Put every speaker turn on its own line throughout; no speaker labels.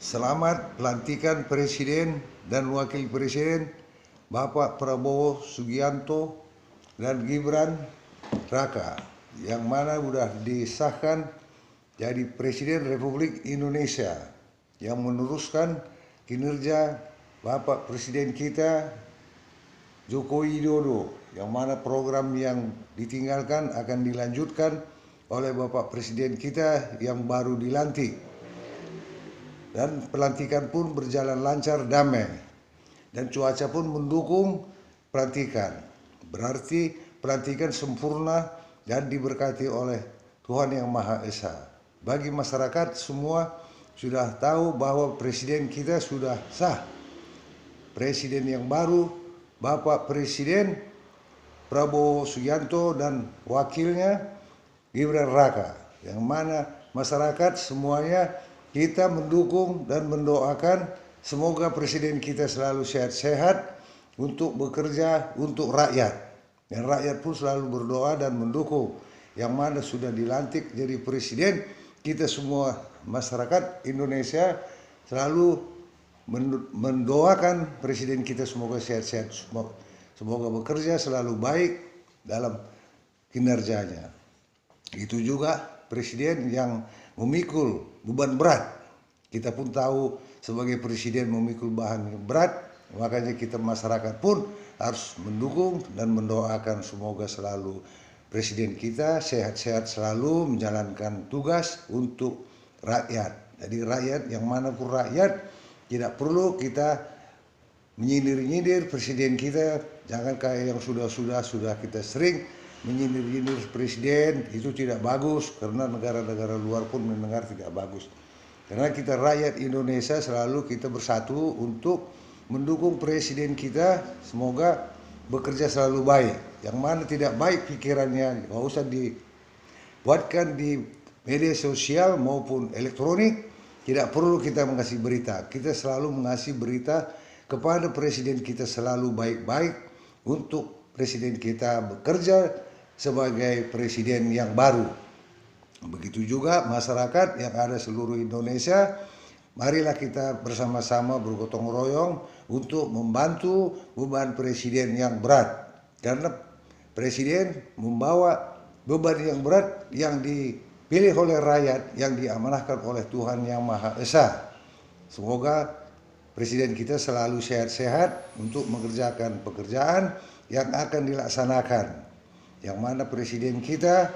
Selamat pelantikan Presiden dan Wakil Presiden Bapak Prabowo Subianto dan Gibran Raka yang mana sudah disahkan jadi Presiden Republik Indonesia yang meneruskan kinerja Bapak Presiden kita Joko Widodo, yang mana program yang ditinggalkan akan dilanjutkan oleh Bapak Presiden kita yang baru dilantik. Dan pelantikan pun berjalan lancar, damai, dan cuaca pun mendukung pelantikan. Berarti pelantikan sempurna dan diberkati oleh Tuhan Yang Maha Esa. Bagi masyarakat semua sudah tahu bahwa presiden kita sudah sah. Presiden yang baru, Bapak Presiden Prabowo Subianto dan wakilnya Gibran Raka, yang mana masyarakat semuanya kita mendukung dan mendoakan semoga presiden kita selalu sehat-sehat untuk bekerja untuk rakyat. Dan rakyat pun selalu berdoa dan mendukung. Yang mana sudah dilantik jadi presiden, kita semua masyarakat Indonesia selalu mendoakan presiden kita semoga sehat-sehat, semoga bekerja selalu baik dalam kinerjanya. Itu juga presiden yang memikul beban berat. Kita pun tahu sebagai presiden memikul bahan yang berat, makanya kita masyarakat pun harus mendukung dan mendoakan semoga selalu presiden kita sehat-sehat selalu menjalankan tugas untuk rakyat. Jadi rakyat yang manapun rakyat, tidak perlu kita menyindir-nyindir presiden kita. Jangan kayak yang sudah kita sering menyindir-nyindir presiden, itu tidak bagus karena negara-negara luar pun mendengar tidak bagus. Karena kita rakyat Indonesia selalu kita bersatu untuk mendukung presiden kita semoga bekerja selalu baik. Yang mana tidak baik pikirannya nggak usah dibuatkan di media sosial maupun elektronik. Tidak perlu kita mengasih berita. Kita selalu mengasih berita kepada presiden kita selalu baik-baik untuk presiden kita bekerja sebagai presiden yang baru. Begitu juga masyarakat yang ada seluruh Indonesia, marilah kita bersama-sama bergotong royong untuk membantu beban presiden yang berat. Karena presiden membawa beban yang berat yang dipilih oleh rakyat, yang diamanahkan oleh Tuhan Yang Maha Esa. Semoga presiden kita selalu sehat-sehat untuk mengerjakan pekerjaan yang akan dilaksanakan. Yang mana presiden kita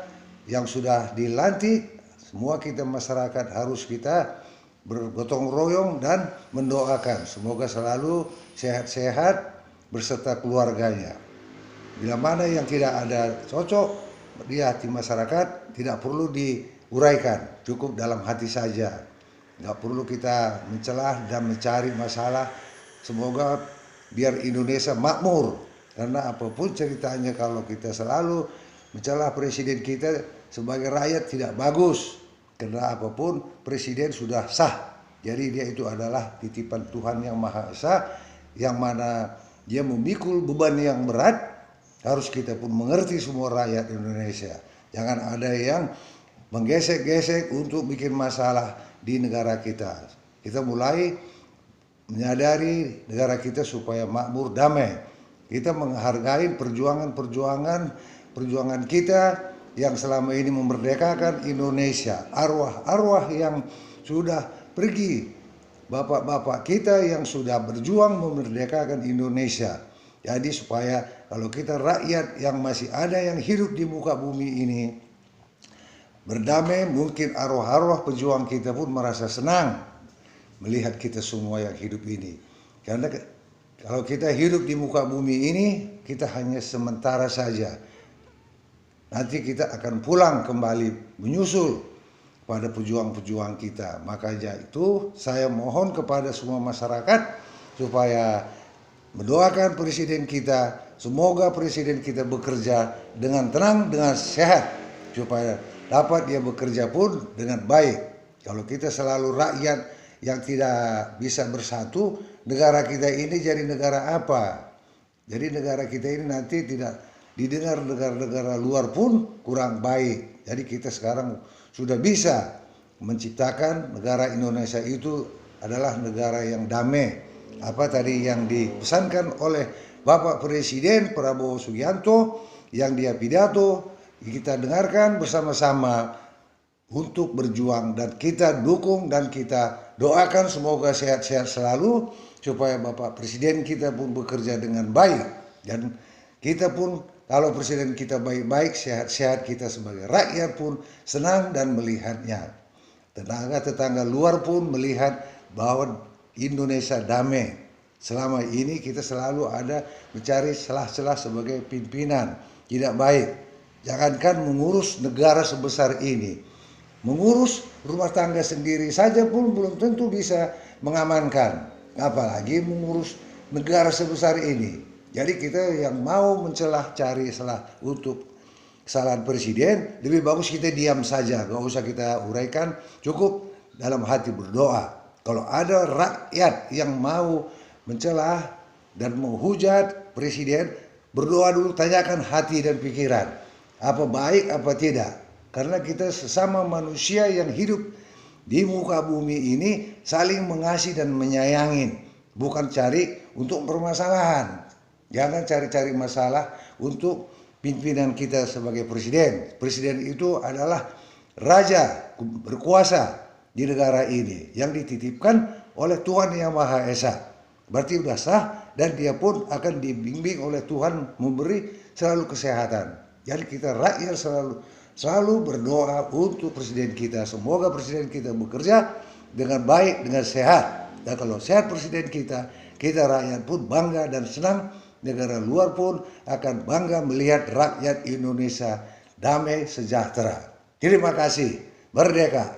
yang sudah dilantik, semua kita masyarakat harus kita bergotong royong dan mendoakan semoga selalu sehat-sehat beserta keluarganya. Bila mana yang tidak ada cocok di hati masyarakat, tidak perlu diuraikan, cukup dalam hati saja. Nggak perlu kita mencelah dan mencari masalah. Semoga biar Indonesia makmur. Karena apapun ceritanya kalau kita selalu mencelah presiden kita sebagai rakyat tidak bagus. Karena apapun presiden sudah sah. Jadi dia itu adalah titipan Tuhan Yang Maha Esa, yang mana dia memikul beban yang berat. Harus kita pun mengerti semua rakyat Indonesia. Jangan ada yang menggesek-gesek untuk bikin masalah di negara kita. Kita mulai menyadari negara kita supaya makmur, damai. Kita menghargai perjuangan kita yang selama ini memerdekakan Indonesia. Arwah-arwah yang sudah pergi, bapak-bapak kita yang sudah berjuang memerdekakan Indonesia. Jadi supaya kalau kita rakyat yang masih ada yang hidup di muka bumi ini berdamai, mungkin arwah-arwah pejuang kita pun merasa senang melihat kita semua yang hidup ini. Karena kalau kita hidup di muka bumi ini, kita hanya sementara saja. Nanti kita akan pulang kembali menyusul pada pejuang-pejuang kita. Makanya itu saya mohon kepada semua masyarakat supaya mendoakan presiden kita. Semoga presiden kita bekerja dengan tenang, dengan sehat. Supaya dapat dia bekerja pun dengan baik. Kalau kita selalu rakyat yang tidak bisa bersatu, negara kita ini jadi negara apa? Jadi negara kita ini nanti tidak didengar negara-negara luar pun kurang baik. Jadi kita sekarang sudah bisa menciptakan negara Indonesia itu adalah negara yang damai. Apa tadi yang dipesankan oleh Bapak Presiden Prabowo Subianto yang dia pidato, kita dengarkan bersama-sama untuk berjuang, dan kita dukung dan kita doakan semoga sehat-sehat selalu supaya Bapak Presiden kita pun bekerja dengan baik, dan kita pun kalau Presiden kita baik-baik, sehat-sehat, kita sebagai rakyat pun senang dan melihatnya. Tetangga-tetangga luar pun melihat bahwa Indonesia damai. Selama ini kita selalu ada mencari celah-celah sebagai pimpinan, tidak baik. Jangankan mengurus negara sebesar ini, mengurus rumah tangga sendiri saja pun belum tentu bisa mengamankan, apalagi mengurus negara sebesar ini. Jadi kita yang mau cari salah untuk kesalahan presiden, lebih bagus kita diam saja, gak usah kita uraikan, cukup dalam hati berdoa. Kalau ada rakyat yang mau mencelah dan menghujat presiden, berdoa dulu, tanyakan hati dan pikiran, apa baik apa tidak. Karena kita sesama manusia yang hidup di muka bumi ini saling mengasihi dan menyayangin, bukan cari untuk permasalahan. Jangan cari-cari masalah untuk pimpinan kita sebagai presiden. Presiden itu adalah raja berkuasa di negara ini yang dititipkan oleh Tuhan Yang Maha Esa. Berarti sudah sah, dan dia pun akan dibimbing oleh Tuhan memberi selalu kesehatan. Jadi kita rakyat selalu berdoa untuk presiden kita. Semoga presiden kita bekerja dengan baik, dengan sehat. Dan kalau sehat presiden kita rakyat pun bangga dan senang. Negara luar pun akan bangga melihat rakyat Indonesia damai sejahtera. Terima kasih. Merdeka.